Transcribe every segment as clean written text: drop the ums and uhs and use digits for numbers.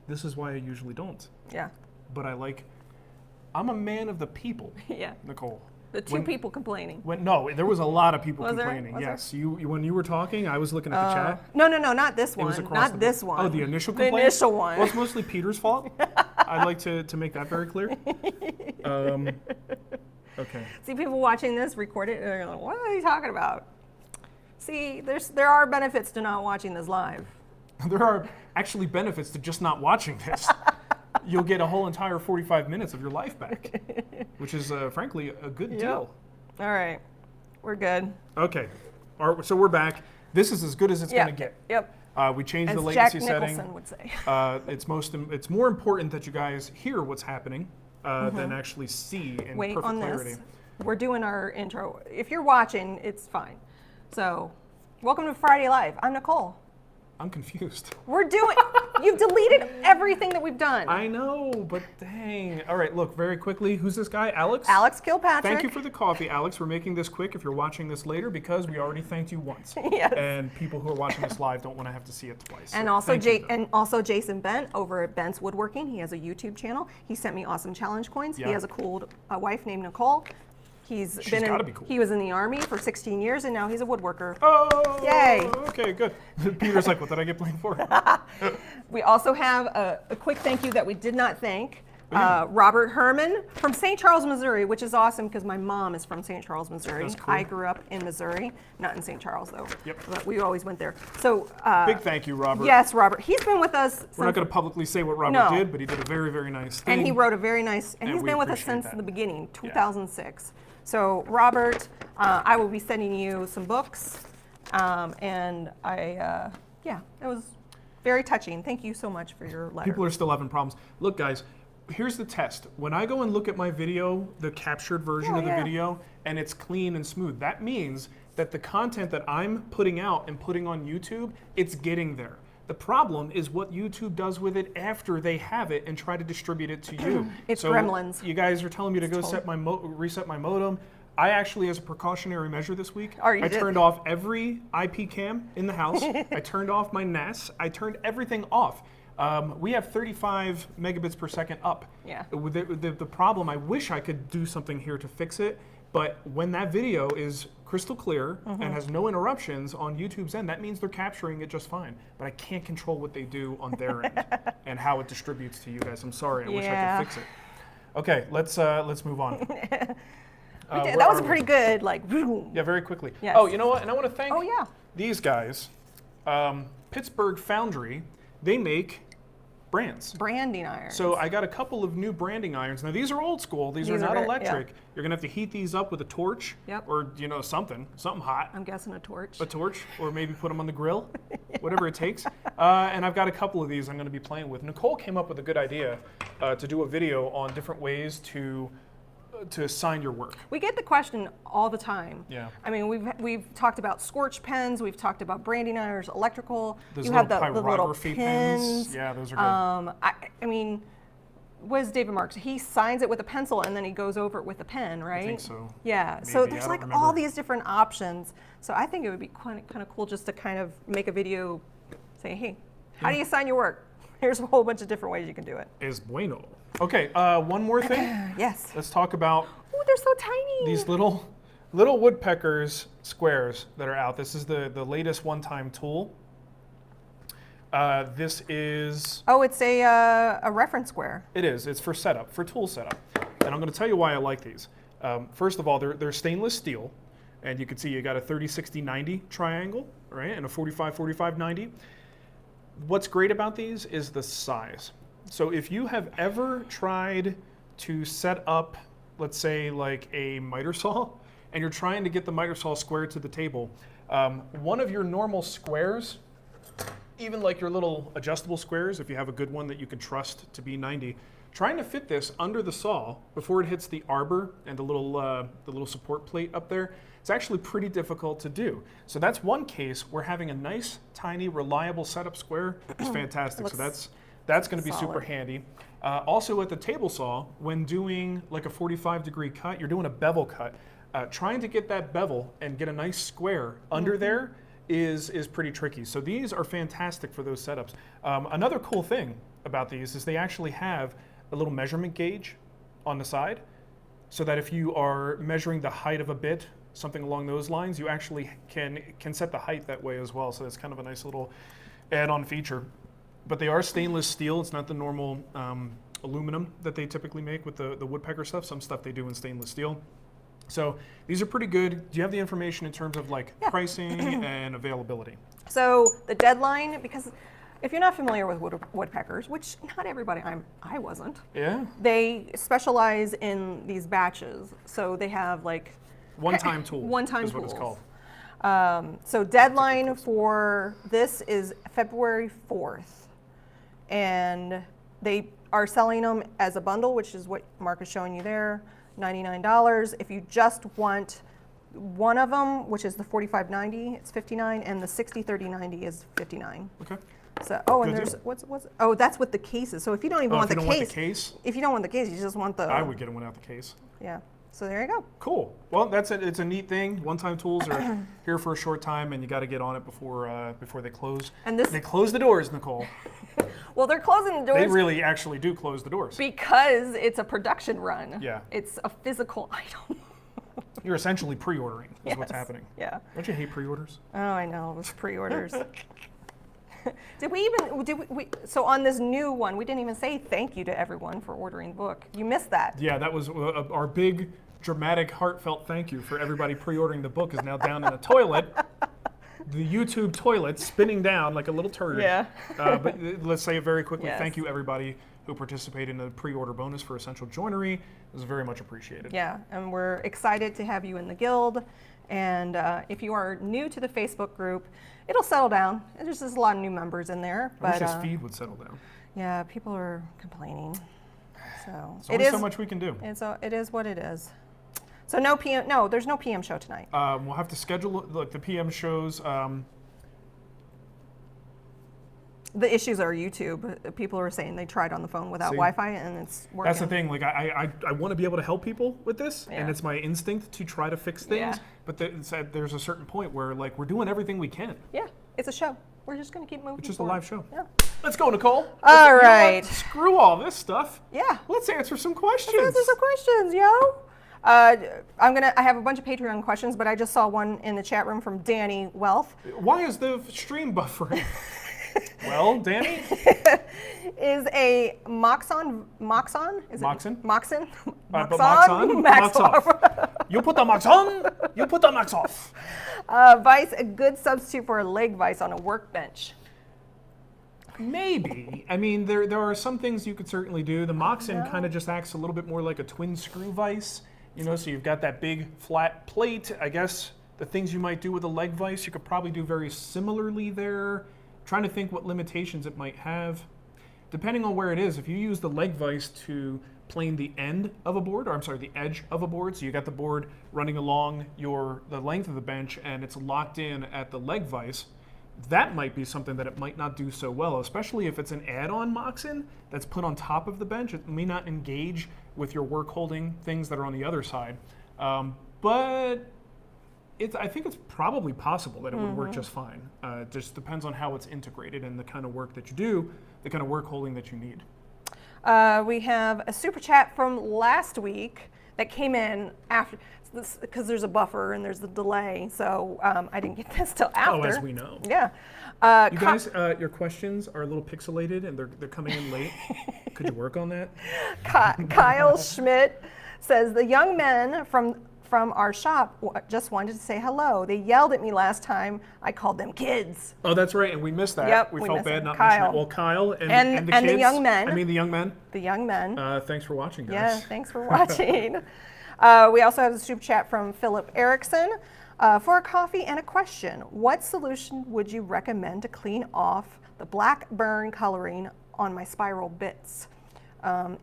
This is why I usually don't. Yeah. But I'm a man of the people. Yeah. Nicole. The two people complaining. No, there was a lot of people Was there? complaining. Was Yes, you when you were talking, I was looking at the chat. No, not this It was one. across Not this one. Oh, the initial complaint? The initial one. Well, it's mostly Peter's fault. I'd like to make that very clear. Okay. See, people watching this, record it, and they're like, what are they talking about? See, there are benefits to not watching this live. There are actually benefits to just not watching this. You'll get a whole entire 45 minutes of your life back, which is, frankly, a good deal. All right. We're good. Okay. All right, so we're back. This is as good as it's going to get. Yep. We changed the As latency Jack setting. Nicholson would say. It's more important that you guys hear what's happening than actually see in Wait perfect on clarity. this. We're doing our intro. If you're watching, it's fine. So, welcome to Friday Live. I'm Nicole. I'm confused. You've deleted everything that we've done. I know, but dang. All right, look, very quickly, who's this guy? Alex? Alex Kilpatrick. Thank you for the coffee, Alex. We're making this quick if you're watching this later because we already thanked you once. Yes. And people who are watching this live don't want to have to see it twice. And So also Jason Bent over at Bent's Woodworking. He has a YouTube channel. He sent me awesome challenge coins. Yeah. He has a cool wife named Nicole. She's gotta be cool. He was in the Army for 16 years, and now he's a woodworker. Oh! Yay. Okay, good. Peter's like, what did I get blamed for? We also have a quick thank you that we did not thank. Robert Herman from St. Charles, Missouri, which is awesome because my mom is from St. Charles, Missouri. That's cool. I grew up in Missouri, not in St. Charles though. Yep. But we always went there. So Big thank you, Robert. yes, Robert. He's been with us. We're not going to publicly say what Robert did, but he did a very, very nice thing. And he wrote a very nice, and he's we been with us appreciate since that. the beginning, 2006. So Robert, I will be sending you some books, and it was very touching. Thank you so much for your letter. People are still having problems. Look, guys, here's the test. When I go and look at my video, the captured version of the video, and it's clean and smooth, that means that the content that I'm putting out and putting on YouTube, it's getting there. The problem is what YouTube does with it after they have it and try to distribute it to you. It's so gremlins. You guys are telling me to go reset my modem. I actually, as a precautionary measure this week, I turned off every IP cam in the house. I turned off my NAS. I turned everything off. We have 35 megabits per second up. Yeah. The problem, I wish I could do something here to fix it, but when that video is crystal clear and has no interruptions on YouTube's end, that means they're capturing it just fine. But I can't control what they do on their end and how it distributes to you guys. I'm sorry, I wish I could fix it. Okay, let's move on. That was pretty good, like. Yeah, very quickly. Yes. Oh, you know what? And I want to thank yeah. these guys. Pittsburgh Foundry, they make brands. Branding irons. So I got a couple of new branding irons. Now these are old school. These are not electric. You're gonna have to heat these up with a torch, or something hot. I'm guessing a torch. A torch, or maybe put them on the grill, whatever it takes. And I've got a couple of these I'm gonna be playing with. Nicole came up with a good idea to do a video on different ways to assign your work. We get the question all the time. Yeah. I mean, we've talked about scorch pens, we've talked about branding irons, electrical. Those you little have the little pins. Yeah, those are good. I mean, what is David Marc? He signs it with a pencil and then he goes over it with a pen, right? I think so. Yeah. Maybe. So there's I like don't all remember. these different options. So I think it would be kind of cool just to kind of make a video saying, hey, how do you assign your work? Here's a whole bunch of different ways you can do it. Es bueno. Okay, one more thing. Yes. Let's talk about They're so tiny. these little Woodpeckers squares that are out. This is the latest one-time tool. This is... Oh, it's a reference square. It is. It's for setup, for tool setup. And I'm going to tell you why I like these. First of all, they're stainless steel. And you can see you got a 30-60-90 triangle, right? And a 45-45-90. What's great about these is the size. So if you have ever tried to set up, let's say like a miter saw, and you're trying to get the miter saw square to the table, one of your normal squares, even like your little adjustable squares, if you have a good one that you can trust to be 90, trying to fit this under the saw before it hits the arbor and the little support plate up there, it's actually pretty difficult to do. So that's one case where having a nice, tiny, reliable setup square is fantastic. So that's going to be super handy. Also at the table saw, when doing like a 45-degree cut, you're doing a bevel cut. Trying to get that bevel and get a nice square under there is pretty tricky. So these are fantastic for those setups. Another cool thing about these is they actually have a little measurement gauge on the side, so that if you are measuring the height of a bit, something along those lines, you actually can set the height that way as well. So that's kind of a nice little add-on feature. But they are stainless steel. It's not the normal aluminum that they typically make with the Woodpecker stuff. Some stuff they do in stainless steel. So these are pretty good. Do you have the information in terms of like pricing and availability? So the deadline, because if you're not familiar with woodpeckers, which not everybody, I wasn't. Yeah. They specialize in these batches. So they have like one-time tool. One-time is tools. what it's called. So deadline for this is February 4th. And they are selling them as a bundle, which is what Marc is showing you there, $99. If you just want one of them, which is the 4590, it's $59, and the 603090 is $59. Okay. So, oh, and Good there's deal. what's oh, that's with the cases. So if you don't even want if the you don't case, want the case, if you don't want the case, you just want the. I would get one out the case. Yeah. So there you go. Cool. Well, that's it. It's a neat thing. One-time tools are here for a short time, and you got to get on it before they close. And this, they close the doors, Nicole. Well, they're closing the doors. They really actually do close the doors. Because it's a production run. Yeah. It's a physical item. You're essentially pre-ordering is what's Yes. happening. Yeah. Don't you hate pre-orders? Oh, I know. It was pre-orders. So on this new one, we didn't even say thank you to everyone for ordering the book. You missed that. Yeah, that was our big, dramatic, heartfelt thank you for everybody pre-ordering the book is now down in the toilet. The YouTube toilet spinning down like a little turd. Yeah. But let's say it very quickly. Yes. Thank you, everybody who participated in the pre-order bonus for Essential Joinery. It was very much appreciated. Yeah, and we're excited to have you in the guild. And if you are new to the Facebook group, it'll settle down. There's just a lot of new members in there. I wish But this feed would settle down. yeah, people are complaining. So There's only so much we can do. It is what it is. So no PM. No, there's no PM show tonight. We'll have to schedule like the PM shows. The issues are YouTube. People are saying they tried on the phone without See? Wi-Fi and it's working. That's the thing. Like I want to be able to help people with this, Yeah. and it's my instinct to try to fix things. Yeah. But there's a certain point where like we're doing everything we can. Yeah, it's a show. We're just going to keep moving. It's just forward. a live show. Yeah. Let's go, Nicole. All You know what? right. Screw all this stuff. Yeah. Let's answer some questions. Let's answer some questions, yo. I have a bunch of Patreon questions, but I just saw one in the chat room from Danny Wealth. Why is the stream buffering? Well, Danny? Is a moxon? Is it Moxon? Moxon? But moxon? Max off. You put the max on, you put the max off. Vise, a good substitute for a leg vise on a workbench. Maybe. I mean, there are some things you could certainly do. The moxon kind of just acts a little bit more like a twin screw vise. You know, so you've got that big flat plate. I guess the things you might do with a leg vise, you could probably do very similarly there. Trying to think what limitations it might have. Depending on where it is, if you use the leg vise to plane the end of a board, or I'm sorry, the edge of a board, so you got the board running along the length of the bench and it's locked in at the leg vise, that might be something that it might not do so well, especially if it's an add-on moxon that's put on top of the bench. It may not engage with your work holding things that are on the other side. But I think it's probably possible that it would work just fine. It just depends on how it's integrated and the kind of work that you do, the kind of work holding that you need. We have a super chat from last week that came in after, because there's a buffer and there's the delay, so I didn't get this till after. Oh, as we know. Yeah. You guys, your questions are a little pixelated and they're coming in late. Could you work on that? Kyle Schmidt says, the young men from our shop just wanted to say hello. They yelled at me last time. I called them kids. Oh, that's right, and we missed that. Yep, we we felt missed bad it. not Kyle. mentioning it. Well, Kyle and the and kids. the young men. I mean the young men. The young men. Thanks for watching, guys. Yeah, thanks for watching. We also have a super chat from Philip Erickson. For a coffee and a question, what solution would you recommend to clean off the black burn coloring on my spiral bits?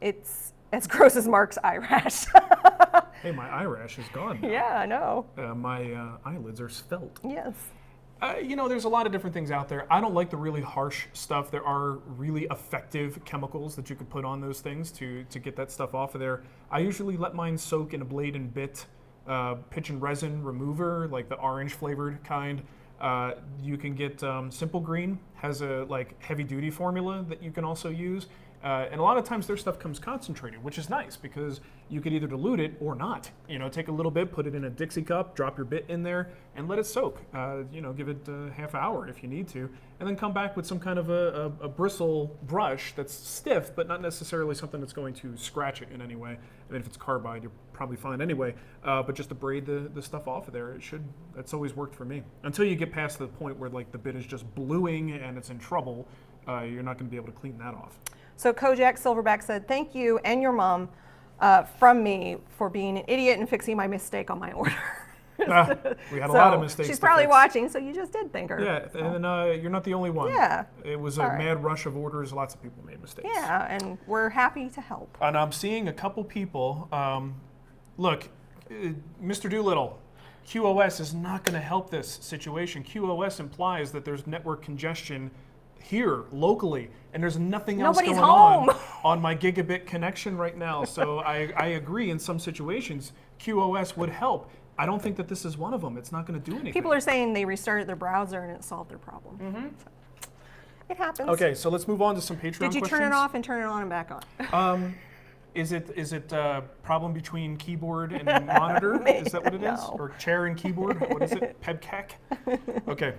It's as gross as Marc's eye rash. Hey, my eye rash is gone now. Yeah, I know. My eyelids are svelte. Yes. You know, there's a lot of different things out there. I don't like the really harsh stuff. There are really effective chemicals that you could put on those things to get that stuff off of there. I usually let mine soak in a blade and bit pitch and resin remover, like the orange flavored kind. You can get Simple Green has a like heavy duty formula that you can also use. And a lot of times their stuff comes concentrated, which is nice because you could either dilute it or not. You know, take a little bit, put it in a Dixie cup, drop your bit in there, and let it soak. You know, give it a half hour if you need to, and then come back with some kind of a bristle brush that's stiff, but not necessarily something that's going to scratch it in any way. I mean, if it's carbide, you're probably fine anyway. But just to braid the stuff off of there, that's always worked for me. Until you get past the point where like the bit is just bluing and it's in trouble, you're not going to be able to clean that off. So Kojak Silverback said, thank you and your mom from me for being an idiot and fixing my mistake on my order. We had a lot of mistakes. She's probably watching, so you just did thank her. Yeah, and you're not the only one. Yeah. It was a mad rush of orders. Lots of people made mistakes. Yeah, and we're happy to help. And I'm seeing a couple people. Look, Mr. Doolittle, QoS is not going to help this situation. QoS implies that there's network congestion here locally, and there's nothing else going on my gigabit connection right now. So I agree, in some situations QoS would help. I don't think that this is one of them. It's not going to do anything. People are saying they restarted their browser and it solved their problem. So it happens. Okay, so let's move on to some Patreon questions. Did you turn it off and turn it on and back on? Is it a problem between keyboard and monitor? Is that what it is? Or chair and keyboard? What is it? Pebcac? Okay.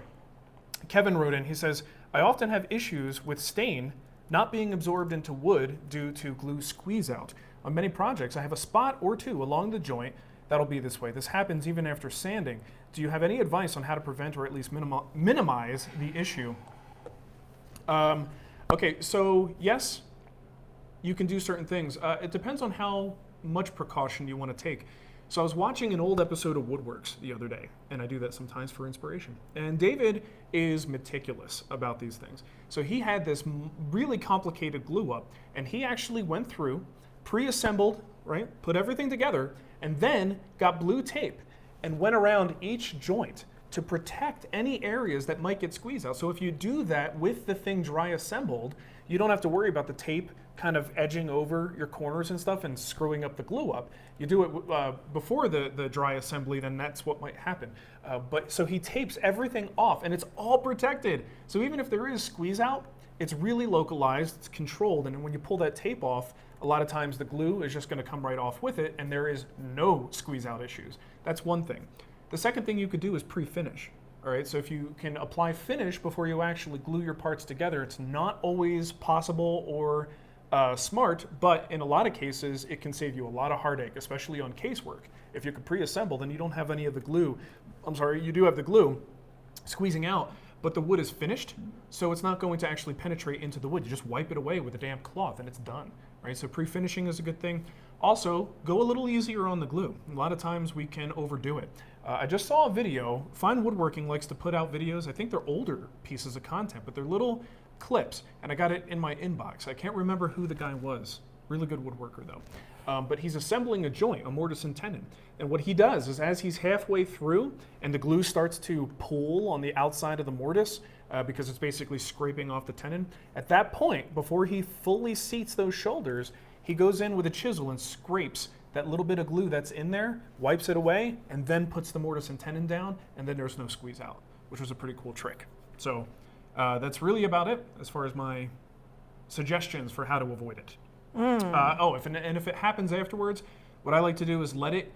Kevin wrote in, he says, I often have issues with stain not being absorbed into wood due to glue squeeze out. On many projects, I have a spot or two along the joint that'll be this way. This happens even after sanding. Do you have any advice on how to prevent or at least minimize the issue? Okay, so yes, you can do certain things. It depends on how much precaution you want to take. So I was watching an old episode of Woodworks the other day, and I do that sometimes for inspiration. And David is meticulous about these things. So he had this really complicated glue up, and he actually went through, pre-assembled, right, put everything together, and then got blue tape and went around each joint to protect any areas that might get squeezed out. So if you do that with the thing dry assembled, you don't have to worry about the tape kind of edging over your corners and stuff and screwing up the glue up. You do it before the dry assembly, then that's what might happen. But so he tapes everything off and it's all protected. So even if there is squeeze out, it's really localized, it's controlled, and when you pull that tape off, a lot of times the glue is just going to come right off with it and there is no squeeze out issues. That's one thing. The second thing you could do is pre-finish. All right, so if you can apply finish before you actually glue your parts together, it's not always possible or smart, but in a lot of cases, it can save you a lot of heartache, especially on casework. If you could pre-assemble, then you don't have any of the glue. I'm sorry, you do have the glue squeezing out, but the wood is finished, so it's not going to actually penetrate into the wood. You just wipe it away with a damp cloth and it's done. Right? So pre-finishing is a good thing. Also, go a little easier on the glue. A lot of times we can overdo it. I just saw a video. Fine Woodworking likes to put out videos. I think they're older pieces of content, but they're little clips, and I got it in my inbox. I can't remember who the guy was. Really good woodworker though. But he's assembling a joint, a mortise and tenon. And what he does is as he's halfway through and the glue starts to pool on the outside of the mortise, because it's basically scraping off the tenon, at that point, before he fully seats those shoulders, he goes in with a chisel and scrapes that little bit of glue that's in there, wipes it away, and then puts the mortise and tenon down, and then there's no squeeze out, which was a pretty cool trick. So that's really about it as far as my suggestions for how to avoid it. If it happens afterwards, what I like to do is let it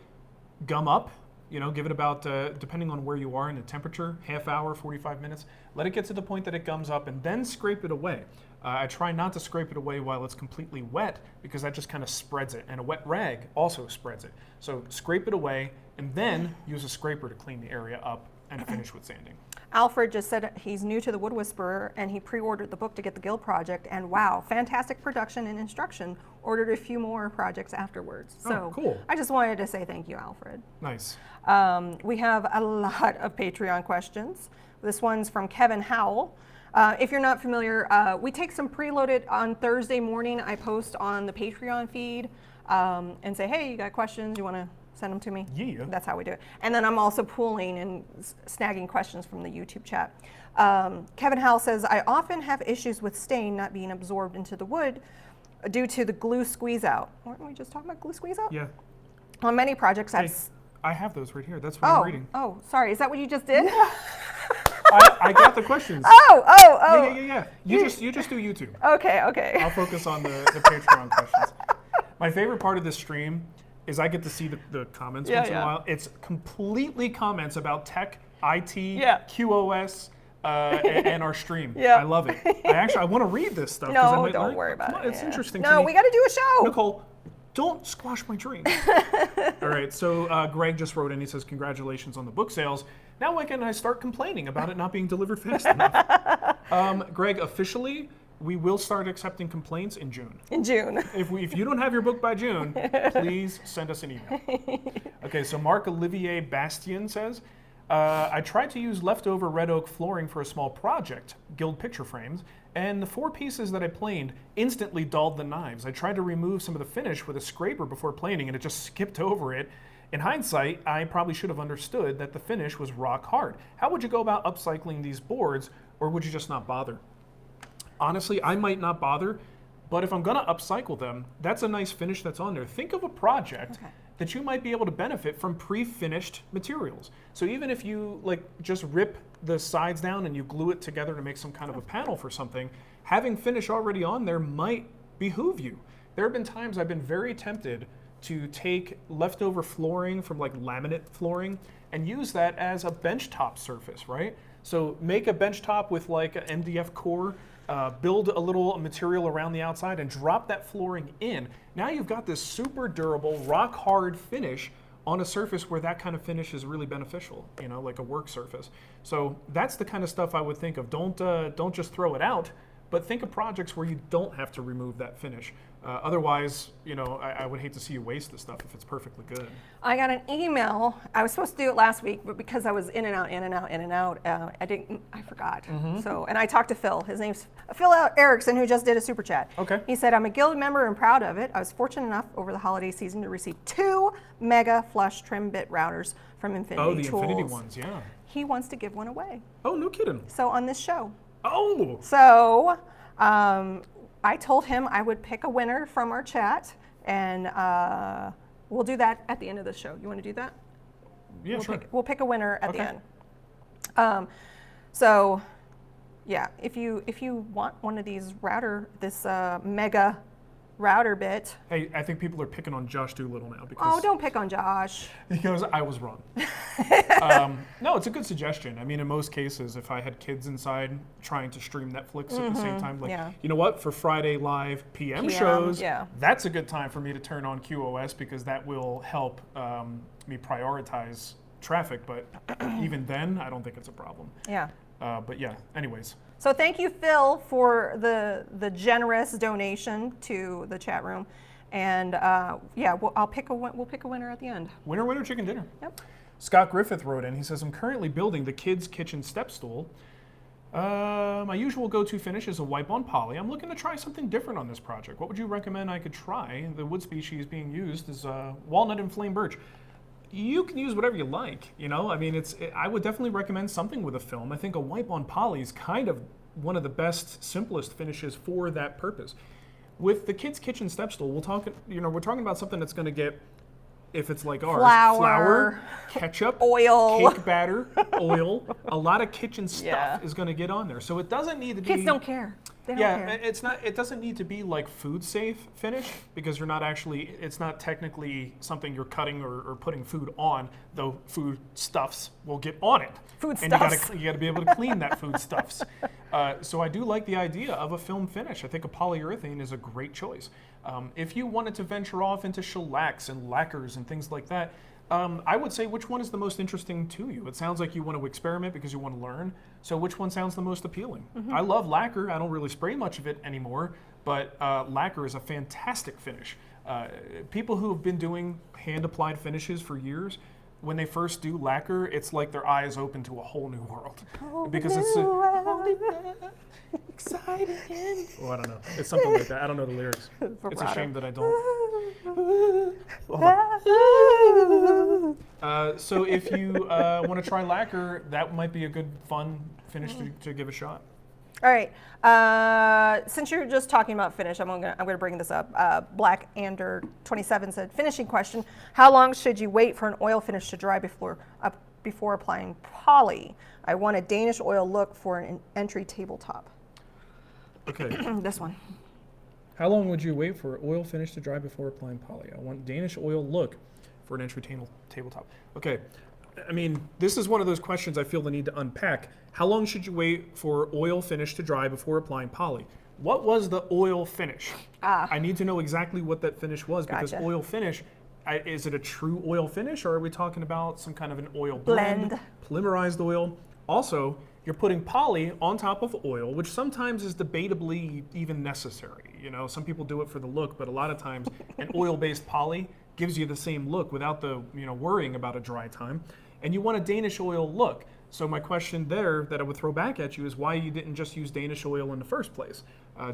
gum up. You know, give it about, depending on where you are in the temperature, half hour, 45 minutes. Let it get to the point that it gums up and then scrape it away. I try not to scrape it away while it's completely wet because that just kind of spreads it. And a wet rag also spreads it. So scrape it away and then use a scraper to clean the area up and finish with sanding. Alfred just said he's new to the Wood Whisperer and he pre-ordered the book to get the Guild project, and wow, fantastic production and instruction. Ordered a few more projects afterwards. So cool. I just wanted to say thank you, Alfred. Nice. We have a lot of Patreon questions. This one's from Kevin Howell. If you're not familiar, we take some preloaded on Thursday morning. I post on the Patreon feed and say, hey, you got questions? You want to send them to me? Yeah. That's how we do it. And then I'm also pooling and snagging questions from the YouTube chat. Kevin Howell says, I often have issues with stain not being absorbed into the wood due to the glue squeeze out. Weren't we just talking about glue squeeze out? Yeah. On many projects, I have those right here. That's what I'm reading. Oh, sorry. Is that what you just did? I got the questions. Oh. Yeah. You just do YouTube. Okay. I'll focus on the Patreon questions. My favorite part of this stream is I get to see the comments once in a while. It's completely comments about tech, IT, QoS, and our stream. I love it. I want to read this stuff. No, don't worry about it. It's interesting. No, we got to do a show. Nicole, don't squash my dream. All right, so Greg just wrote in. He says, congratulations on the book sales. Now when can I start complaining about it not being delivered fast enough? Greg, officially, we will start accepting complaints in June. In June. If you don't have your book by June, please send us an email. Okay, so Marc Olivier Bastien says, I tried to use leftover red oak flooring for a small project, Guild picture frames, and the 4 pieces that I planed instantly dulled the knives. I tried to remove some of the finish with a scraper before planing, and it just skipped over it. In hindsight, I probably should have understood that the finish was rock hard. How would you go about upcycling these boards, or would you just not bother? Honestly, I might not bother, but if I'm gonna upcycle them, that's a nice finish that's on there. Think of a project that you might be able to benefit from pre-finished materials. So even if you just rip the sides down and you glue it together to make some kind of a panel for something, having finish already on there might behoove you. There have been times I've been very tempted to take leftover flooring from laminate flooring and use that as a bench top surface, right? So make a bench top with an MDF core, build a little material around the outside and drop that flooring in. Now you've got this super durable, rock hard finish on a surface where that kind of finish is really beneficial, like a work surface. So that's the kind of stuff I would think of. Don't just throw it out, but think of projects where you don't have to remove that finish. Otherwise, I would hate to see you waste this stuff if it's perfectly good. I got an email. I was supposed to do it last week, but because I was in and out, I forgot. So, and I talked to Phil. His name's Phil Erickson, who just did a super chat. Okay. He said, I'm a Guild member and proud of it. I was fortunate enough over the holiday season to receive 2 mega flush trim bit routers from Infinity Tools. Oh, the Infinity ones, yeah. He wants to give one away. Oh, no kidding. So on this show. Oh. So, I told him I would pick a winner from our chat, and we'll do that at the end of the show. You want to do that? Yeah, sure. We'll pick a winner at the end. So, yeah, if you want one of these this mega router bit. Hey, I think people are picking on Josh Doolittle now because. Oh, don't pick on Josh. Because I was wrong. No, it's a good suggestion. I mean, in most cases, if I had kids inside trying to stream Netflix at the same time, you know what? For Friday live PM shows, that's a good time for me to turn on QoS because that will help me prioritize traffic. But even then, I don't think it's a problem. Yeah. But yeah, anyways. So thank you, Phil, for the generous donation to the chat room, and we'll pick a winner at the end. Winner, chicken dinner. Yep. Scott Griffith wrote in. He says, "I'm currently building the Kids Kitchen Step Stool. My usual go-to finish is a wipe-on poly. I'm looking to try something different on this project. What would you recommend I could try? The wood species being used is walnut and flame birch." You can use whatever you like, I mean, I would definitely recommend something with a film. I think a wipe-on poly is kind of one of the best, simplest finishes for that purpose. With the Kids Kitchen Step Stool, we're talking about something that's going to get, if it's like ours, flour, ketchup, oil, cake batter, oil. A lot of kitchen stuff is going to get on there, so it doesn't need to be. Kids don't care. They don't care. It's not. It doesn't need to be like food safe finish because you're not actually. It's not technically something you're cutting or putting food on. Though food stuffs will get on it. And you got to be able to clean that food stuffs. So I do like the idea of a film finish. I think a polyurethane is a great choice. If you wanted to venture off into shellacs and lacquers and things like that, I would say which one is the most interesting to you? It sounds like you want to experiment because you want to learn. So which one sounds the most appealing? I love lacquer. I don't really spray much of it anymore, but lacquer is a fantastic finish. People who have been doing hand-applied finishes for years, when they first do lacquer, it's like their eyes open to a whole new world. Because it's exciting. Oh, I don't know. It's something like that. I don't know the lyrics. It's a shame that I don't. So if you want to try lacquer, that might be a good, fun finish to give a shot. All right. Since you're just talking about finish, I'm gonna bring this up. Black Ander 27 said, finishing question: how long should you wait for an oil finish to dry before before applying poly. I want a Danish oil look for an entry tabletop. Okay. This one. How long would you wait for oil finish to dry before applying poly? I want Danish oil look for an entry tabletop. Okay. I mean, this is one of those questions I feel the need to unpack. How long should you wait for oil finish to dry before applying poly? What was the oil finish? I need to know exactly what that finish was, because oil finish, is it a true oil finish, or are we talking about some kind of an oil blend? Polymerized oil. Also, you're putting poly on top of oil, which sometimes is debatably even necessary. You know, some people do it for the look, but a lot of times an oil-based poly gives you the same look without the, worrying about a dry time. And you want a Danish oil look. So my question there that I would throw back at you is why you didn't just use Danish oil in the first place.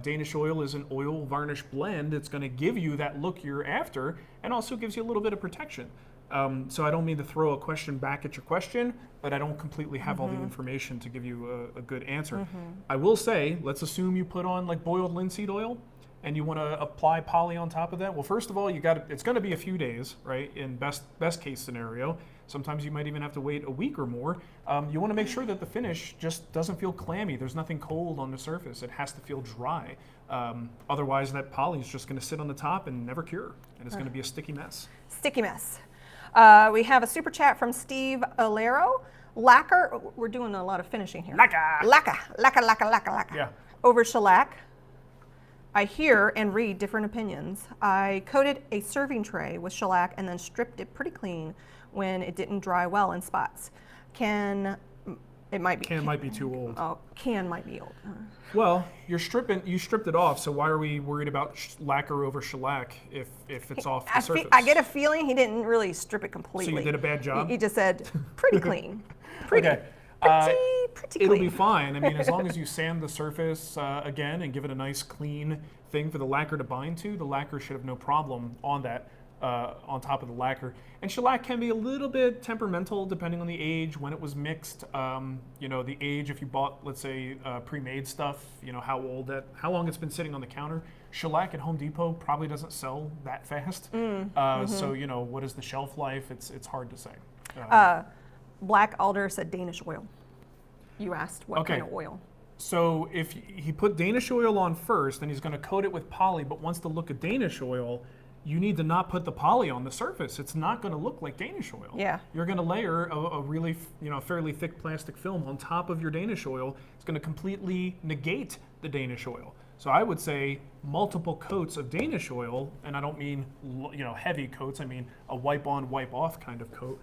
Danish oil is an oil varnish blend. It's going to give you that look you're after, and also gives you a little bit of protection. So I don't mean to throw a question back at your question, but I don't completely have all the information to give you a good answer. I will say, let's assume you put on like boiled linseed oil, and you want to apply poly on top of that. Well, first of all, it's going to be a few days, right? In best case scenario. Sometimes you might even have to wait a week or more. You want to make sure that the finish just doesn't feel clammy. There's nothing cold on the surface. It has to feel dry. Otherwise, that poly is just going to sit on the top and never cure, and it's going to be a sticky mess. Sticky mess. We have a super chat from Steve Alero. Lacquer. We're doing a lot of finishing here. Lacquer. Yeah. Over shellac. I hear and read different opinions. I coated a serving tray with shellac and then stripped it pretty clean when it didn't dry well in spots. Can might be too old. Oh, might be old. Well, you stripped it off, so why are we worried about lacquer over shellac if it's off the surface? I get a feeling he didn't really strip it completely. So you did a bad job? He just said, pretty clean. Okay. Pretty clean. It'll be fine. I mean, as long as you sand the surface again and give it a nice clean thing for the lacquer to bind to, the lacquer should have no problem on that, on top of the lacquer. And shellac can be a little bit temperamental depending on the age, when it was mixed, the age, if you bought, let's say, pre-made stuff, how long it's been sitting on the counter. Shellac at Home Depot probably doesn't sell that fast. So, what is the shelf life? It's hard to say. Black Alder said Danish oil. You asked what kind of oil. So if he put Danish oil on first, then he's going to coat it with poly, but wants to look at Danish oil, you need to not put the poly on the surface. It's not going to look like Danish oil. Yeah. You're going to layer a really, fairly thick plastic film on top of your Danish oil. It's going to completely negate the Danish oil. So I would say multiple coats of Danish oil, and I don't mean, heavy coats. I mean a wipe on, wipe off kind of coat.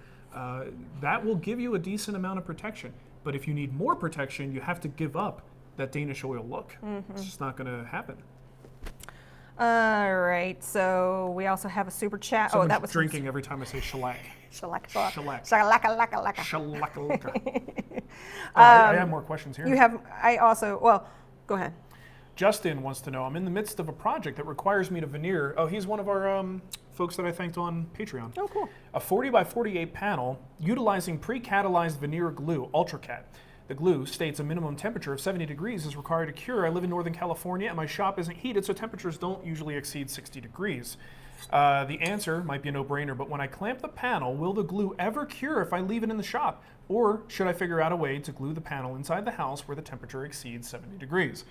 That will give you a decent amount of protection. But if you need more protection, you have to give up that Danish oil look. It's just not going to happen. All right, so we also have a super chat. Someone's that was drinking every time I say shellac. Shellac. Shellac. I have more questions here. Go ahead. Justin wants to know, I'm in the midst of a project that requires me to veneer. Oh, he's one of our folks that I thanked on Patreon. Oh, cool. A 40 by 48 panel utilizing pre-catalyzed veneer glue, UltraCat. The glue states a minimum temperature of 70 degrees is required to cure. I live in Northern California and my shop isn't heated, so temperatures don't usually exceed 60 degrees. The answer might be a no-brainer, but when I clamp the panel, will the glue ever cure if I leave it in the shop? Or should I figure out a way to glue the panel inside the house where the temperature exceeds 70 degrees?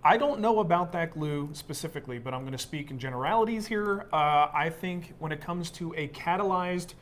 I don't know about that glue specifically, but I'm going to speak in generalities here. I think when it comes to a catalyzed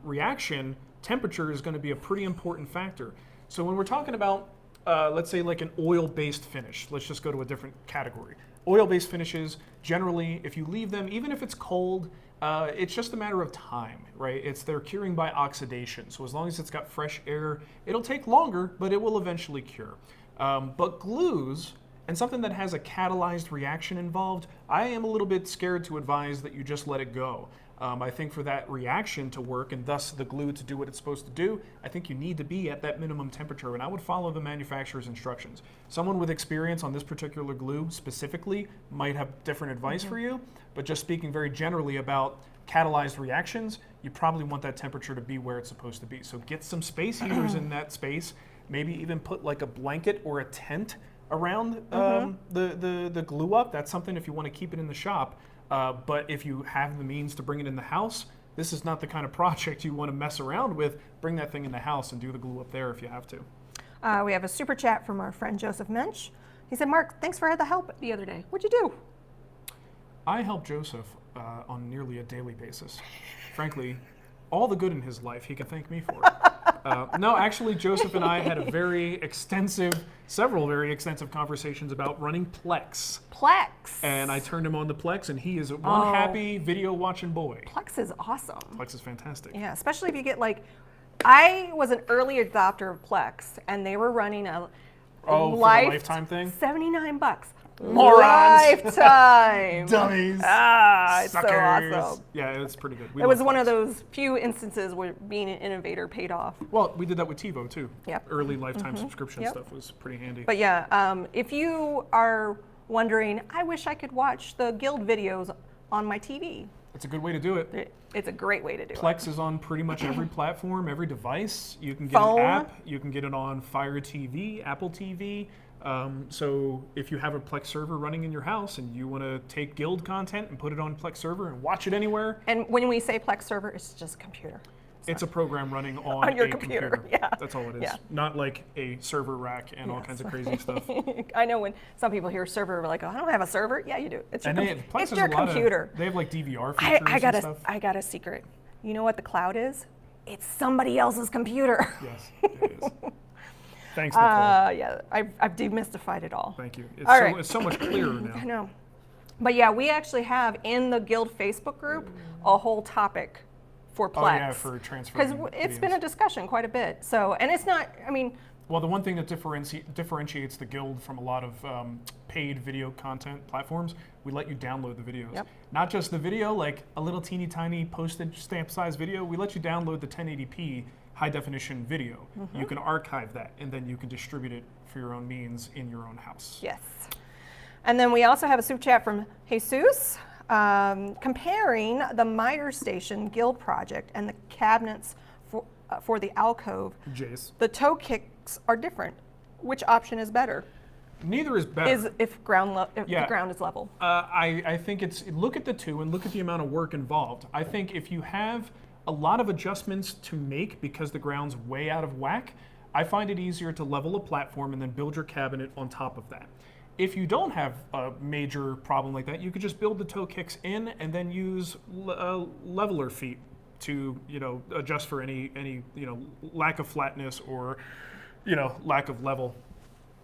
reaction, temperature is going to be a pretty important factor. So when we're talking about, let's say like an oil-based finish, let's just go to a different category. Oil-based finishes, generally, if you leave them, even if it's cold, it's just a matter of time, right? They're curing by oxidation. So as long as it's got fresh air, it'll take longer, but it will eventually cure. But glues, and something that has a catalyzed reaction involved, I am a little bit scared to advise that you just let it go. I think for that reaction to work and thus the glue to do what it's supposed to do, I think you need to be at that minimum temperature, and I would follow the manufacturer's instructions. Someone with experience on this particular glue specifically might have different advice for you, but just speaking very generally about catalyzed reactions, you probably want that temperature to be where it's supposed to be. So get some space heaters in that space, maybe even put like a blanket or a tent around the glue up. That's something if you want to keep it in the shop. But if you have the means to bring it in the house, this is not the kind of project you want to mess around with. Bring that thing in the house and do the glue up there if you have to. We have a super chat from our friend Joseph Mensch. He said, Mark, thanks for the help the other day. What'd you do? I help Joseph on nearly a daily basis. Frankly, all the good in his life he can thank me for. No, actually, Joseph and I had several very extensive conversations about running Plex. Plex. And I turned him on the Plex, and he is one happy video watching boy. Plex is awesome. Plex is fantastic. Yeah, especially if you get like, I was an early adopter of Plex, and they were running a for the lifetime thing? $79. Morons. Lifetime. Dummies. It's so Suckers. awesome. Yeah, it's pretty good. It was one of those few instances where being an innovator paid off. Well, we did that with TiVo too. Yep. Early lifetime subscription stuff was pretty handy. But yeah, if you are wondering, I wish I could watch the Guild videos on my TV. It's a good way to do it. It's a great way to do it. Plex is on pretty much every platform, every device. You can get Phone. an app. You can get it on Fire TV, Apple TV. So if you have a Plex server running in your house and you want to take Guild content and put it on Plex server and watch it anywhere. And when we say Plex server, it's just a computer. It's a program running on your a computer. Yeah. That's all it is. Yeah. Not like a server rack and all kinds of crazy stuff. I know when some people hear server, they're like, oh, I don't have a server. Yeah, you do. It's your, Plex it's has your a lot computer. They have like DVR features and stuff. I got a secret. You know what the cloud is? It's somebody else's computer. Yes, it is. Thanks, Nicole. Yeah, I've demystified it all. Thank you. It's so much clearer now. I know. But yeah, we actually have in the Guild Facebook group a whole topic for Plex. Oh yeah, for transferring. Because it's been a discussion quite a bit. So, and it's not, I mean. Well, the one thing that differentiates the Guild from a lot of paid video content platforms, we let you download the videos. Yep. Not just the video, like a little teeny tiny postage stamp size video, we let you download the 1080p high definition video. You can archive that and then you can distribute it for your own means in your own house. Yes. And then we also have a super chat from Jesus comparing the miter station Guild project and the cabinets for the alcove. Jace. The toe kicks are different. Which option is better? Neither is better. If the ground is level. I think look at the two and look at the amount of work involved. I think if you have a lot of adjustments to make because the ground's way out of whack, I find it easier to level a platform and then build your cabinet on top of that. If you don't have a major problem like that, you could just build the toe kicks in and then use leveler feet to adjust for any lack of flatness or lack of level.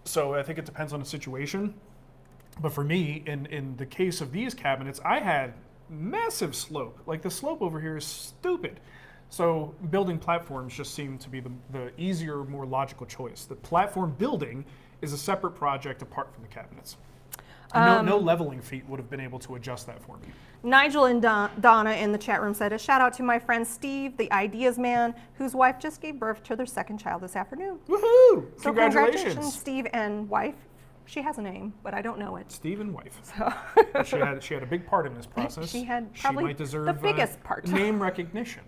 So I think it depends on the situation. But for me, in the case of these cabinets, I had massive slope. Like the slope over here is stupid. So building platforms just seemed to be the easier, more logical choice. The platform building is a separate project apart from the cabinets. No leveling feet would have been able to adjust that for me. Nigel and Donna in the chat room said, a shout out to my friend Steve, the ideas man, whose wife just gave birth to their second child this afternoon. Woohoo! So congratulations, Steve and wife. She has a name, but I don't know it. Steve and wife. So. she had a big part in this process. She had probably might deserve the biggest part. Name recognition.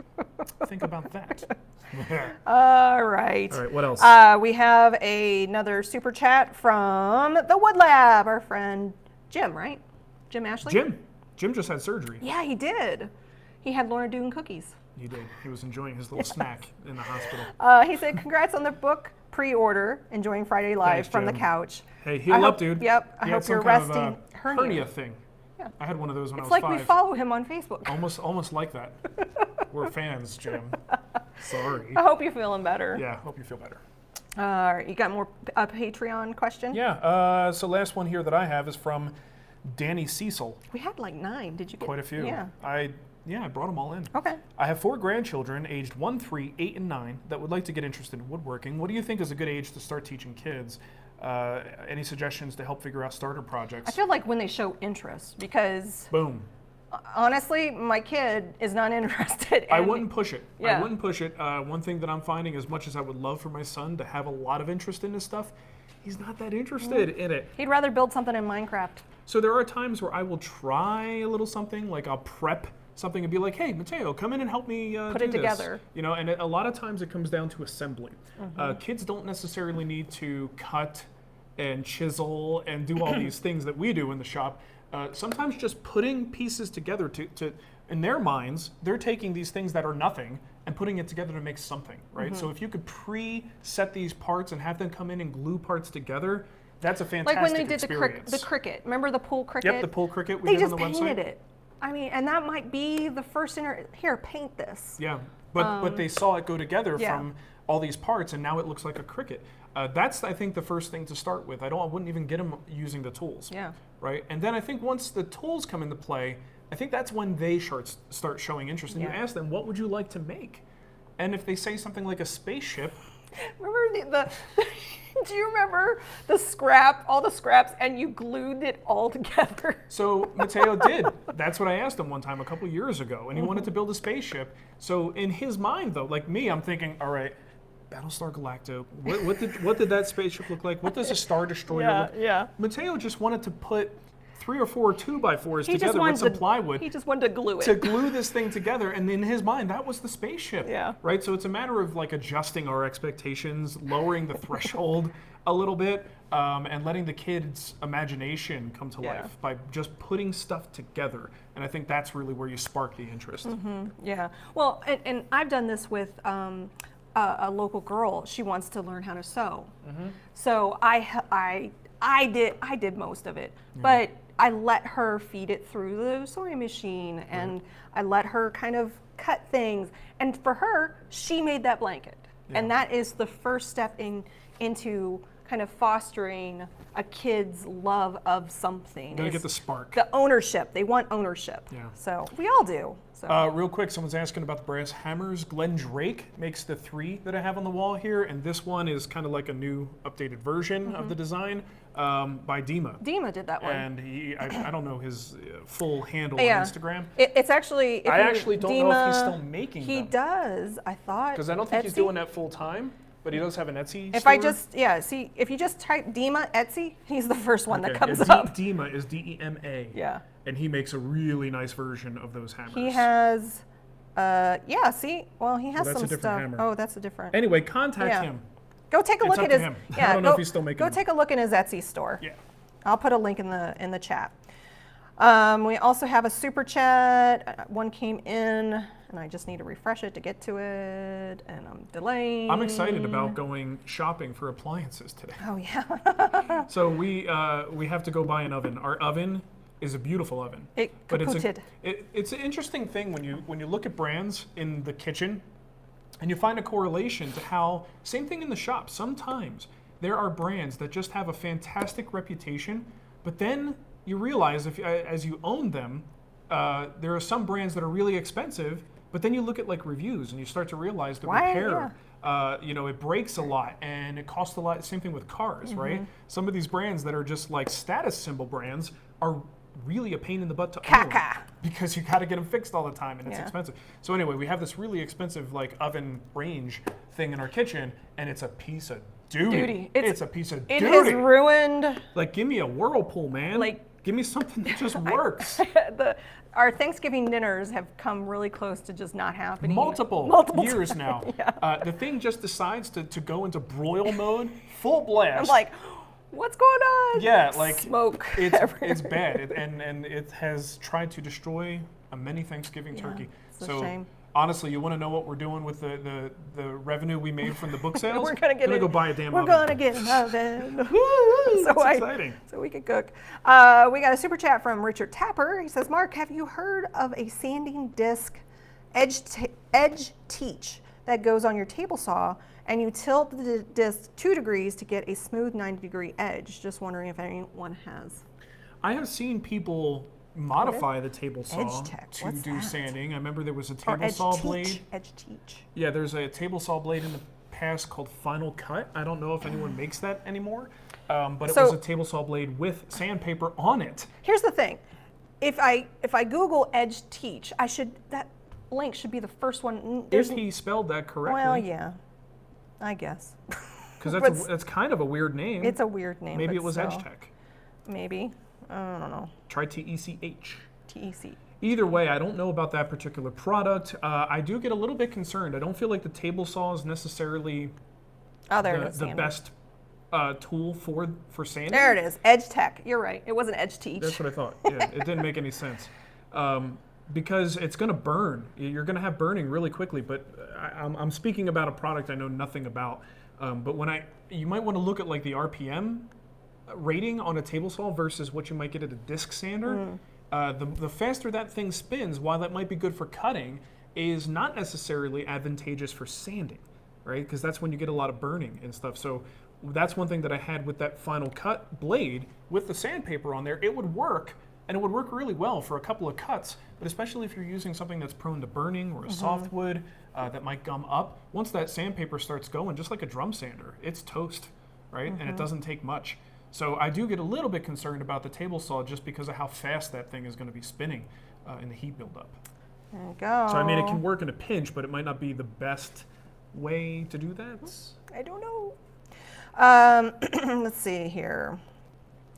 Think about that. All right. All right, what else? We have another super chat from the Wood Lab, our friend Jim, right? Jim Ashley? Jim just had surgery. Yeah, he did. He had Lorna Doone cookies. He did. He was enjoying his little snack in the hospital. He said, congrats on the book pre-order, enjoying Friday Live. Thanks, from Jim. the couch. Hey, heal up, dude. Yep, I hope you're resting. Hernia thing. Yeah. I had one of those when I was It's like 5. we follow him on Facebook. Almost like that. We're fans, Jim. Sorry. I hope you're feeling better. Yeah, hope you feel better. All right, you got more Patreon question? Yeah, so last one here that I have is from Danny Cecil. We had like 9. Did you get quite a few? Yeah. I brought them all in. Okay. I have 4 grandchildren aged 1, 3, 8, and 9 that would like to get interested in woodworking. What do you think is a good age to start teaching kids? Any suggestions to help figure out starter projects? I feel like when they show interest, because boom. Honestly, my kid is not interested. I wouldn't push it. Yeah. I wouldn't push it. One thing that I'm finding, as much as I would love for my son to have a lot of interest in this stuff, he's not that interested in it. He'd rather build something in Minecraft. So there are times where I will try a little something, like I'll prep something and be like, hey, Mateo, come in and help me put it together. And a lot of times it comes down to assembly. Kids don't necessarily need to cut and chisel and do all these things that we do in the shop. sometimes just putting pieces together to in their minds, they're taking these things that are nothing and putting it together to make something, right? So if you could pre-set these parts and have them come in and glue parts together, that's a fantastic Like when they did experience. the cricket. Remember the pool cricket? Yep, the pool cricket we They did on just the website. painted it. I mean, and that might be the first here, paint this. Yeah, but they saw it go together Yeah. from all these parts, and now it looks like a cricket. That's, I think, the first thing to start with. I wouldn't even get them using the tools. Yeah. Right, and then I think once the tools come into play, I think that's when they start showing interest. And you ask them, what would you like to make? And if they say something like a spaceship. Remember the do you remember all the scraps, and you glued it all together? So Matteo did. That's what I asked him one time a couple years ago, and he wanted to build a spaceship. So in his mind, though, like me, I'm thinking, all right, Battlestar Galactica. What did that spaceship look like? What does a Star Destroyer look? Yeah. Matteo just wanted to put 3 or 4 2x4s together with some plywood. He just wanted to glue it. To glue this thing together, and in his mind, that was the spaceship. Yeah. Right. So it's a matter of like adjusting our expectations, lowering the threshold a little bit, and letting the kids' imagination come to life by just putting stuff together. And I think that's really where you spark the interest. Yeah. Well, and I've done this with a local girl. She wants to learn how to sew. So I did most of it, but I let her feed it through the sewing machine, and I let her kind of cut things. And for her, she made that blanket. And that is the first step into kind of fostering a kid's love of something. Gotta get the spark. The ownership. They want ownership. Yeah. So we all do. So. Real quick, someone's asking about the brass hammers. Glenn Drake makes the 3 that I have on the wall here, and this one is kind of like a new updated version of the design by Dema. Dema did that one. And I don't know his full handle Yeah. on Instagram. It's actually. I actually don't know if he's still making He them. does, I thought. Because I don't think he's Etsy? doing that full time, but he does have an Etsy If store. if you just type Dema Etsy, he's the first one that Okay, comes yeah, up. Dema is Dema. Yeah. And he makes a really nice version of those hammers. He has, he has that's some a different stuff. hammer. Oh, that's a different. Anyway, contact him. Go take a It's look up at to his. him. Yeah, I don't know if he's still making Go them. take a look in his Etsy store. Yeah. I'll put a link in the chat. We also have a super chat. One came in, and I just need to refresh it to get to it, and I'm delaying. I'm excited about going shopping for appliances today. Oh yeah. So we have to go buy an oven. Our oven is a beautiful oven. But it's an interesting thing when you look at brands in the kitchen, and you find a correlation to how same thing in the shop. Sometimes there are brands that just have a fantastic reputation, but then you realize as you own them, there are some brands that are really expensive, but then you look at like reviews and you start to realize the repair. It breaks a lot and it costs a lot. Same thing with cars, right? Some of these brands that are just like status symbol brands are really a pain in the butt to own because you got to get them fixed all the time and it's expensive. So anyway, we have this really expensive like oven range thing in our kitchen, and it's a piece of duty. It's a piece of duty. It has ruined. Like, give me a Whirlpool, man. Like, give me something that just works. Our Thanksgiving dinners have come really close to just not happening. Multiple years now. The thing just decides to go into broil mode, full blast. I'm like, what's going on? Yeah, like smoke. It's bad, and it has tried to destroy a many Thanksgiving turkey. It's a shame. Honestly, you want to know what we're doing with the revenue we made from the book sales? We're gonna go buy a damn oven. We're gonna get an oven. That's exciting. So we can cook. We got a super chat from Richard Tapper. He says, Mark, have you heard of a sanding disc edge teach that goes on your table saw, and you tilt the disc 2 degrees to get a smooth 90-degree edge? Just wondering if anyone has. I have seen people modify the table saw to What's do that? sanding. I remember there was a table saw blade. Edge teach. Yeah, there's a table saw blade in the past called Final Cut. I don't know if anyone makes that anymore, but it was a table saw blade with sandpaper on it. Here's the thing: if I Google edge teach, that link should be the first one. If he spelled that correctly. Well, yeah, I guess. Because that's kind of a weird name. It's a weird name. Maybe it was Edge Tech. Maybe. I don't know. Try TECH. TEC. Either way, I don't know about that particular product. I do get a little bit concerned. I don't feel like the table saw is necessarily the best tool for sanding. There it is, Edge Tech. You're right. It wasn't Edge Teach. That's what I thought. Yeah, it didn't make any sense. Because it's going to burn. You're going to have burning really quickly, but I'm speaking about a product I know nothing about. But you might want to look at like the RPM rating on a table saw versus what you might get at a disc sander. The faster that thing spins, while that might be good for cutting, is not necessarily advantageous for sanding, right? Because that's when you get a lot of burning and stuff. So that's one thing that I had with that Final Cut blade with the sandpaper on there. It would work, and it would work really well for a couple of cuts, but especially if you're using something that's prone to burning or a softwood that might gum up. Once that sandpaper starts going, just like a drum sander, it's toast, right? And it doesn't take much. So I do get a little bit concerned about the table saw just because of how fast that thing is going to be spinning in the heat buildup. There you go. So I mean, it can work in a pinch, but it might not be the best way to do that. I don't know. Let's see here.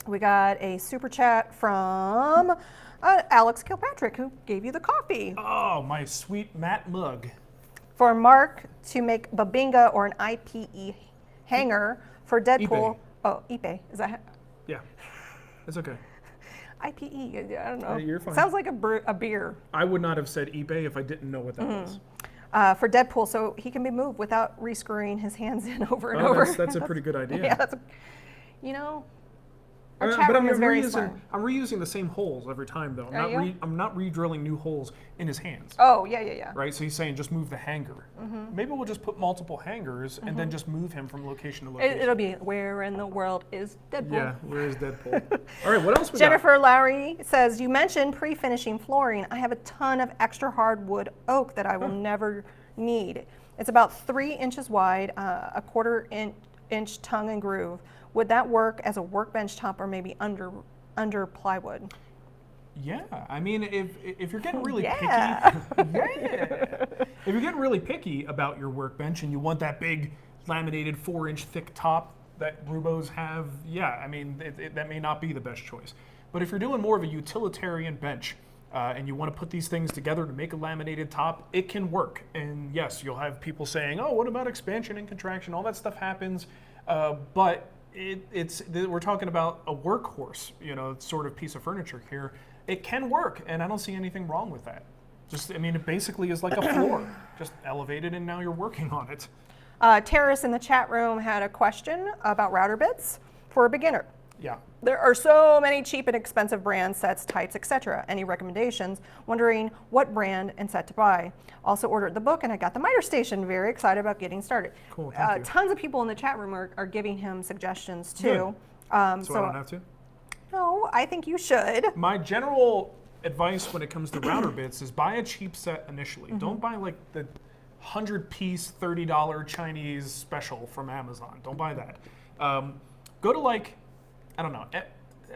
We got a super chat from Alex Kilpatrick, who gave you the coffee. Oh, my sweet matte mug. For Marc to make Babinga or an IPE hanger for Deadpool. Ipe. Oh, Ipe. Is that? Yeah, it's okay. IPE, I don't know. You're fine. Sounds like a beer. I would not have said eBay if I didn't know what that was. For Deadpool, so he can be moved without rescrewing his hands in over and over. That's a pretty good idea. Yeah, our chat room is very smart. I'm reusing the same holes every time, though. I'm not re-drilling new holes in his hands. Oh, yeah. Right, so he's saying just move the hanger. Maybe we'll just put multiple hangers and then just move him from location to location. It'll be, where in the world is Deadpool? Yeah, where is Deadpool? All right, what else we Jennifer Lowry says, you mentioned pre-finishing flooring. I have a ton of extra hardwood oak that I will never need. It's about 3 inches wide, a quarter-inch tongue and groove. Would that work as a workbench top or maybe under plywood? Yeah, I mean, if you're getting really picky, if you're getting really picky about your workbench and you want that big laminated 4-inch thick top that Rubos have, yeah, I mean, that may not be the best choice. But if you're doing more of a utilitarian bench and you want to put these things together to make a laminated top, it can work. And yes, you'll have people saying, oh, what about expansion and contraction? All that stuff happens, but we're talking about a workhorse, sort of piece of furniture here. It can work, and I don't see anything wrong with that. It basically is like a floor, just elevated, and now you're working on it. Terrace in the chat room had a question about router bits for a beginner. Yeah. There are so many cheap and expensive brands, sets, types, etc. Any recommendations? Wondering what brand and set to buy. Also ordered the book and I got the miter station. Very excited about getting started. Cool, thank you. Tons of people in the chat room are giving him suggestions too. So I don't have to? No, I think you should. My general advice when it comes to router bits is buy a cheap set initially. Don't buy like the 100-piece $30 Chinese special from Amazon. Don't buy that. Go to I don't know.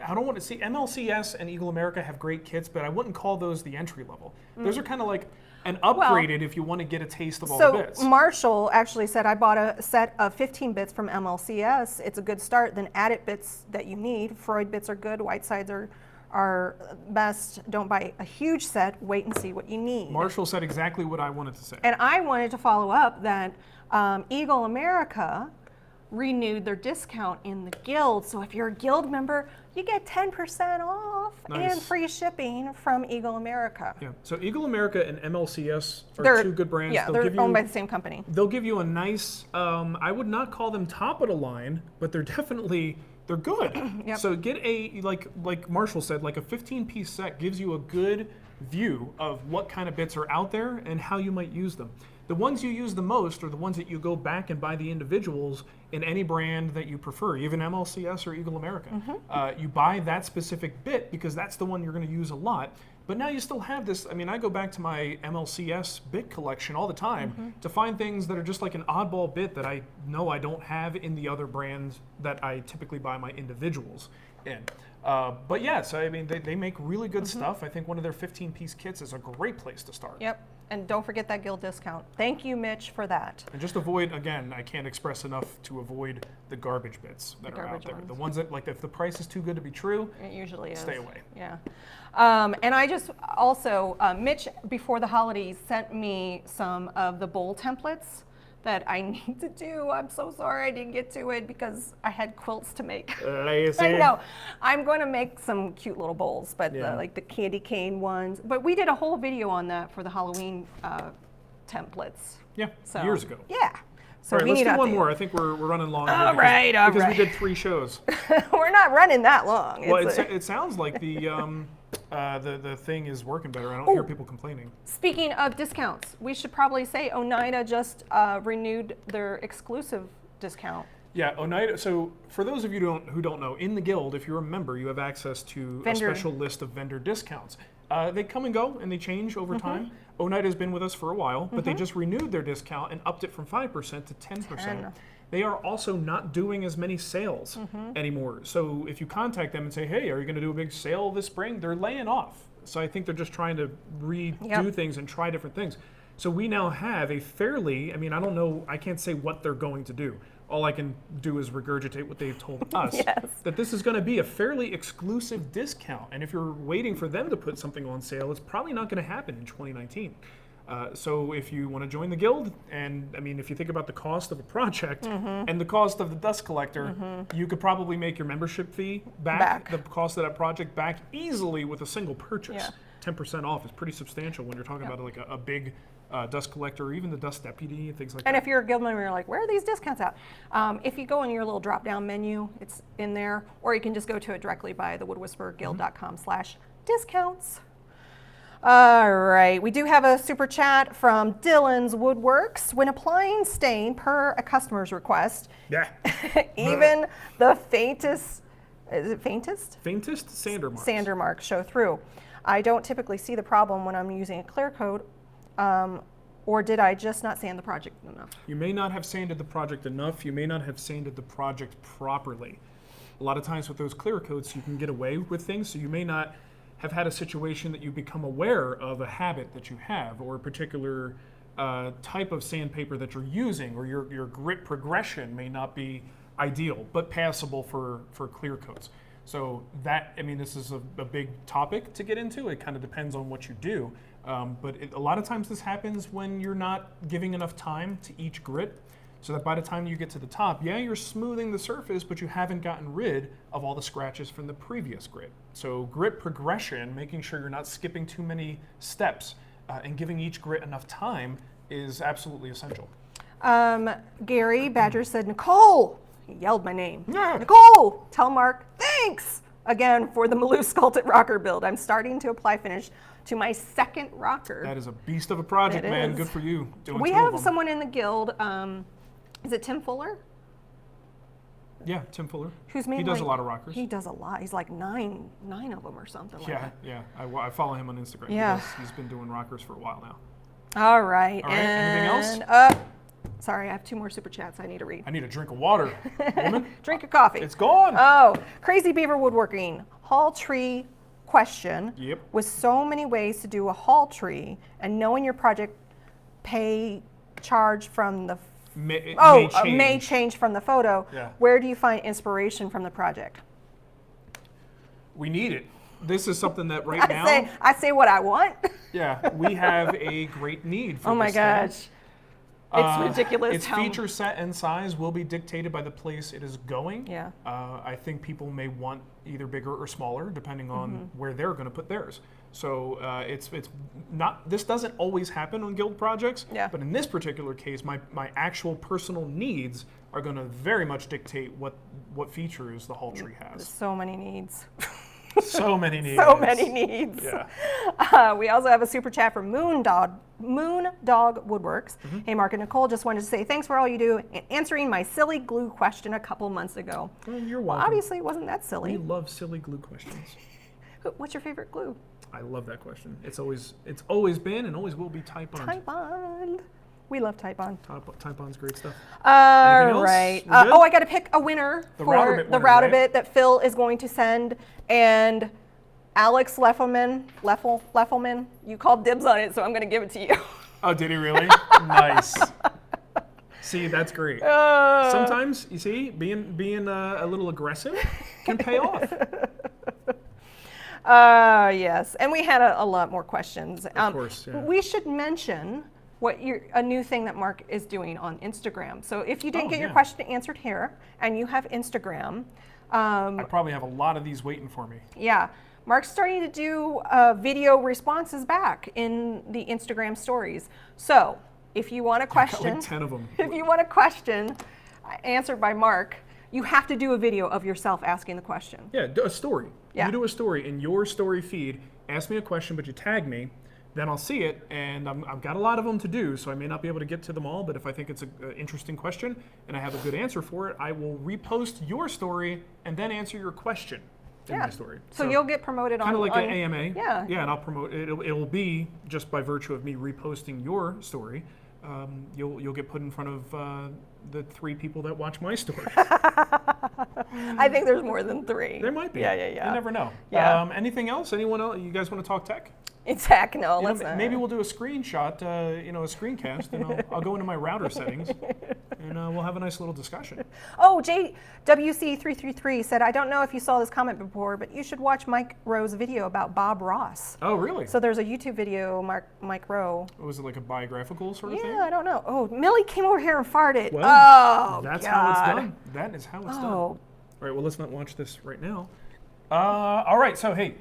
I don't want to see MLCS and Eagle America have great kits, but I wouldn't call those the entry level. Those are kind of like an upgraded if you want to get a taste of all the bits. So Marshall actually said, I bought a set of 15 bits from MLCS. It's a good start. Then added bits that you need. Freud bits are good. White sides are best. Don't buy a huge set. Wait and see what you need. Marshall said exactly what I wanted to say. And I wanted to follow up that Eagle America renewed their discount in the guild. So if you're a guild member, you get 10% off and free shipping from Eagle America. Yeah. So Eagle America and MLCS are two good brands. Yeah, they're owned by the same company. They'll give you a nice, I would not call them top of the line, but they're good. Yep. So get a, like Marshall said, like a 15-piece set gives you a good view of what kind of bits are out there and how you might use them. The ones you use the most are the ones that you go back and buy the individuals in any brand that you prefer, even MLCS or Eagle America. You buy that specific bit because that's the one you're going to use a lot. But now you still have this, I go back to my MLCS bit collection all the time to find things that are just like an oddball bit that I know I don't have in the other brands that I typically buy my individuals in. But yes, they make really good stuff. I think one of their 15-piece kits is a great place to start. Yep. And don't forget that guild discount. Thank you, Mitch, for that. And just avoid, again, I can't express enough to avoid the garbage bits that are out there. The ones that, if the price is too good to be true, it usually is. Stay away. Yeah. And I just also, Mitch, before the holidays, sent me some of the bowl templates that I need to do. I'm so sorry I didn't get to it because I had quilts to make. Lazy. No, I'm going to make some cute little bowls, but Yeah. like the candy cane ones. But we did a whole video on that for the Halloween templates. Yeah, So, years ago. Yeah. So All right, we let's need do to one update. more. I think we're running long here All right. because we did 3 shows. We're not running that long. Well, It's it sounds like the thing is working better. I don't hear people complaining. Speaking of discounts, we should probably say Oneida just renewed their exclusive discount. Yeah, Oneida. So for those of you who don't know, in the guild, if you're a member, you have access to a special list of vendor discounts. They come and go and they change over time. Oneida has been with us for a while, but they just renewed their discount and upped it from 5% to 10%. They are also not doing as many sales anymore. So if you contact them and say, hey, are you going to do a big sale this spring? They're laying off. So I think they're just trying to redo things and try different things. So we now have a fairly, I mean, I don't know, I can't say what they're going to do. All I can do is regurgitate what they've told us. That this is going to be a fairly exclusive discount. And if you're waiting for them to put something on sale, it's probably not going to happen in 2019. So if you want to join the guild, and I mean, if you think about the cost of a project and the cost of the dust collector, you could probably make your membership fee back, the cost of that project back easily with a single purchase. 10% off is pretty substantial when you're talking about like a big dust collector or even the dust deputy and things like that. And if you're a guild member, you're like, where are these discounts at? If you go in your little drop-down menu, it's in there, or you can just go to it directly by thewoodwhispererguild.com/discounts. All right, we do have a super chat from Dylan's Woodworks. When applying stain per a customer's request, even the faintest, is it faintest? Faintest sander marks. Sander marks show through. I don't typically see the problem when I'm using a clear coat, or did I just not sand the project enough? You may not have sanded the project enough. You may not have sanded the project properly. A lot of times with those clear coats, you can get away with things, so you may not have had a situation that you become aware of a habit that you have or a particular type of sandpaper that you're using, or your grit progression may not be ideal, but passable for clear coats. So that, I mean, this is a big topic to get into. It kind of depends on what you do. But a lot of times this happens when you're not giving enough time to each grit, so that by the time you get to the top, yeah, you're smoothing the surface, but you haven't gotten rid of all the scratches from the previous grit. So grit progression, making sure you're not skipping too many steps and giving each grit enough time is absolutely essential. Gary Badger said, Nicole, he yelled my name. Nicole, tell Marc, thanks again for the Maloo sculpted rocker build. I'm starting to apply finish to my second rocker. That is a beast of a project, man. Good for you. We have someone in the guild. Is it Tim Fuller? Yeah, Tim Fuller. He does a lot of rockers. He does a lot. He's like nine of them or something like that. Yeah. I follow him on Instagram. Yeah. He's been doing rockers for a while now. All right. Anything else? Sorry, I have 2 more super chats I need to read. I need a drink of water, woman. Drink your coffee. It's gone. Oh, Crazy Beaver Woodworking. Hall tree question. Yep. With so many ways to do a hall tree and knowing your project charge from the may change from the photo. Yeah. Where do you find inspiration from the project? We need it. This is something that right now. I say what I want. Yeah, we have a great need for oh my this gosh. thing. It's ridiculous. Its feature set and size will be dictated by the place it is going. Yeah. I think people may want either bigger or smaller, depending on where they're going to put theirs. So it's not. This doesn't always happen on guild projects. Yeah. But in this particular case, my actual personal needs are going to very much dictate what features the hall tree has. So many needs. So many needs. So many needs. Yeah. We also have a super chat from Moondog Woodworks. Hey, Marc and Nicole, just wanted to say thanks for all you do in answering my silly glue question a couple months ago. Well, you're welcome. Well, obviously, it wasn't that silly. We love silly glue questions. What's your favorite glue? I love that question. It's always been and always will be Type-Bond. Type-Bond. We love Type-Bond. Type-Bond's great stuff. All right. I got to pick a winner for the Router-Bit that Phil is going to send. And Alex Leffelman, you called dibs on it, so I'm going to give it to you. Oh, did he really? Nice. See, that's great. Sometimes, you see, being a little aggressive can pay off. Yes, and we had a lot more questions. Of course, yeah. We should mention a new thing that Marc is doing on Instagram. So if you didn't get your yeah. question answered here and you have Instagram, I probably have a lot of these waiting for me. yeah, Marc's starting to do video responses back in the Instagram stories. So if you want a question, I got like 10 of them. if you want a question answered by Marc, you have to do a video of yourself asking the question. Yeah, do a story. Yeah. You do a story in your story feed, ask me a question, but you tag me, then I'll see it, and I've got a lot of them to do, so I may not be able to get to them all, but if I think it's an interesting question and I have a good answer for it, I will repost your story and then answer your question in my story. So you'll get promoted on... Kind of like an AMA. Yeah. Yeah, and I'll promote, it'll be just by virtue of me reposting your story, you'll get put in front of the 3 people that watch my story. I think there's more than 3. There might be. Yeah. You never know. Yeah. Anything else? Anyone else? You guys want to talk tech? It's heck no. You Let's know, not. maybe we'll do a screenshot, a screencast, and I'll go into my router settings, and we'll have a nice little discussion. Oh, JWC333 said, I don't know if you saw this comment before, but you should watch Mike Rowe's video about Bob Ross. Oh, really? So there's a YouTube video, Mike Rowe. Was it like a biographical sort of thing? Yeah, I don't know. Oh, Millie came over here and farted. Well, oh, that's God. how it's done. That is how it's done. All right, well, let's not watch this right now. All right, so hey,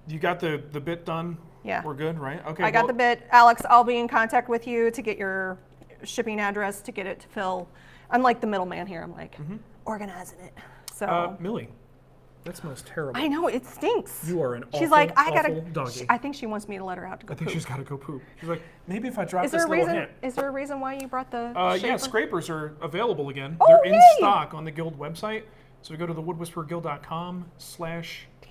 you got the bit done? Yeah. We're good, right? Okay. I got the bit. Alex, I'll be in contact with you to get your shipping address to get it to Phil. Unlike the middleman here, I'm like organizing it. So Millie, that smells terrible. I know, it stinks. You are an awful, She's like, awful doggy. I think she wants me to let her out to go I think poop. she's got to go poop. She's like, maybe if I drop Is this there a little reason? hint. Is there a reason why you brought the? Yeah, shaper? Scapers are available again. Oh, They're in yay! stock on the Guild website. So go to the woodwhispererguild.com/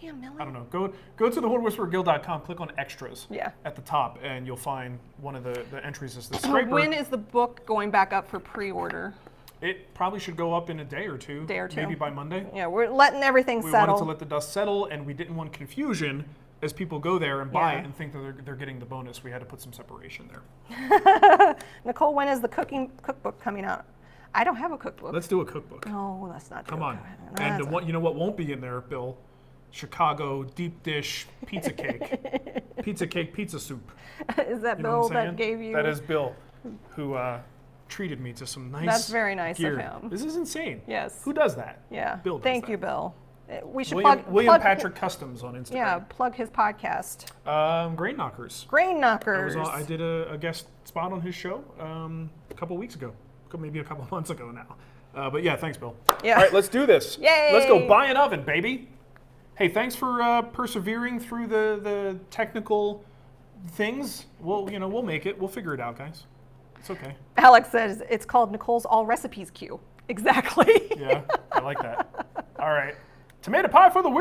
Damn, Millie. I don't know. Go to the woodwhispererguild.com, click on extras at the top, and you'll find one of the entries is the scraper. When is the book going back up for pre-order? It probably should go up in a day or two. Maybe by Monday. Yeah, we're letting everything We settle. wanted to let the dust settle, and we didn't want confusion as people go there and buy it and think that they're getting the bonus. We had to put some separation there. Nicole, when is the cookbook coming out? I don't have a cookbook. Let's do a cookbook. No, let's not do Come on. No, And you know what won't be in there, Bill? Chicago deep dish pizza cake. Pizza soup. Is that You know Bill what I'm saying? that gave you? That is Bill, who treated me to some nice That's very nice gear. of him. This is insane. Yes. Who does that? Yeah. Bill does Thank that. you, Bill. We should William plug Patrick Customs on Instagram. Yeah, plug his podcast. Grain Knockers. Grain Knockers. I did a guest spot on his show a couple weeks ago, maybe a couple months ago now. But yeah, thanks, Bill. Yeah. All right, let's do this. Yay! Let's go buy an oven, baby. Hey, thanks for persevering through the technical things. We'll make it. We'll figure it out, guys. It's okay. Alex says it's called Nicole's All Recipes Queue. Exactly. Yeah, I like that. All right. Tomato pie for the win.